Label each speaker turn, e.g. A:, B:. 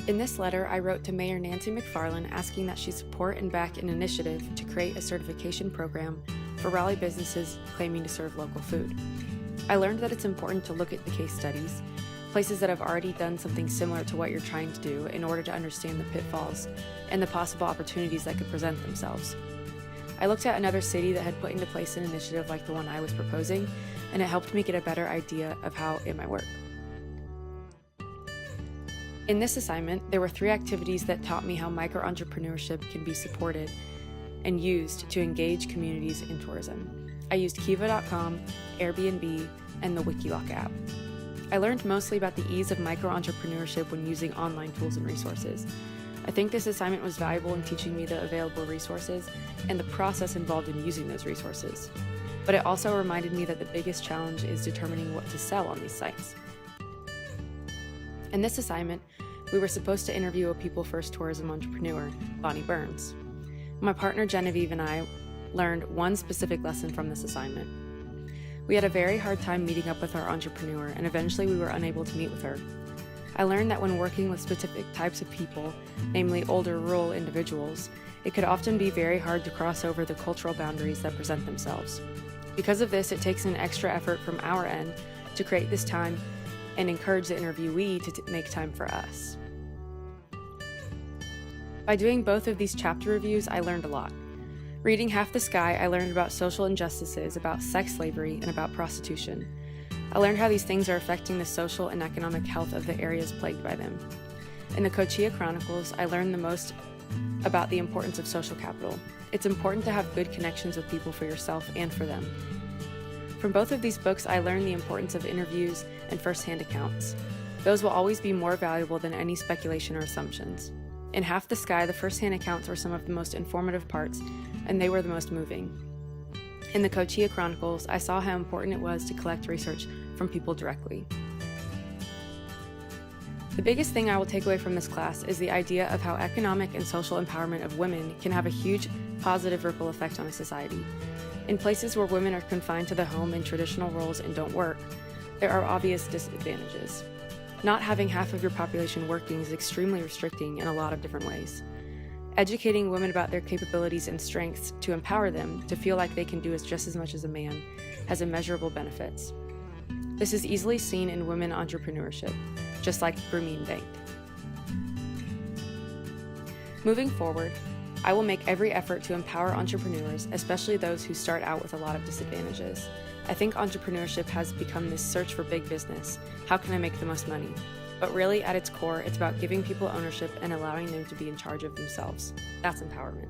A: In this letter, I wrote to Mayor Nancy McFarland asking that she support and back an initiative to create a certification program for Raleigh businesses claiming to serve local food. I learned that it's important to look at the case studies, places that have already done something similar to what you're trying to do in order to understand the pitfalls and the possible opportunities that could present themselves. I looked at another city that had put into place an initiative like the one I was proposing, and it helped me get a better idea of how it might work. In this assignment, there were 3 activities that taught me how micro-entrepreneurship can be supported and used to engage communities in tourism. I used Kiva.com, Airbnb, and the Wikiloc app. I learned mostly about the ease of micro-entrepreneurship when using online tools and resources. I think this assignment was valuable in teaching me the available resources and the process involved in using those resources. But it also reminded me that the biggest challenge is determining what to sell on these sites. In this assignment, we were supposed to interview a People First tourism entrepreneur, Bonnie Burns. My partner Genevieve and I learned one specific lesson from this assignment. We had a very hard time meeting up with our entrepreneur, and eventually we were unable to meet with her. I learned that when working with specific types of people, namely older rural individuals, it could often be very hard to cross over the cultural boundaries that present themselves. Because of this, it takes an extra effort from our end to create this time and encourage the interviewee to make time for us. By doing both of these chapter reviews, I learned a lot. Reading Half the Sky, I learned about social injustices, about sex slavery, and about prostitution. I learned how these things are affecting the social and economic health of the areas plagued by them. In the Coachella Chronicles, I learned the most about the importance of social capital. It's important to have good connections with people for yourself and for them. From both of these books, I learned the importance of interviews and first-hand accounts. Those will always be more valuable than any speculation or assumptions. In Half the Sky, the first-hand accounts were some of the most informative parts, and they were the most moving. In the Coachella Chronicles, I saw how important it was to collect research from people directly. The biggest thing I will take away from this class is the idea of how economic and social empowerment of women can have a huge positive ripple effect on a society. In places where women are confined to the home in traditional roles and don't work, there are obvious disadvantages. Not having half of your population working is extremely restricting in a lot of different ways. Educating women about their capabilities and strengths to empower them to feel like they can do just as much as a man has immeasurable benefits. This is easily seen in women entrepreneurship, just like Brumeen banked. Moving forward, I will make every effort to empower entrepreneurs, especially those who start out with a lot of disadvantages. I think entrepreneurship has become this search for big business. How can I make the most money? But really, at its core, it's about giving people ownership and allowing them to be in charge of themselves. That's empowerment.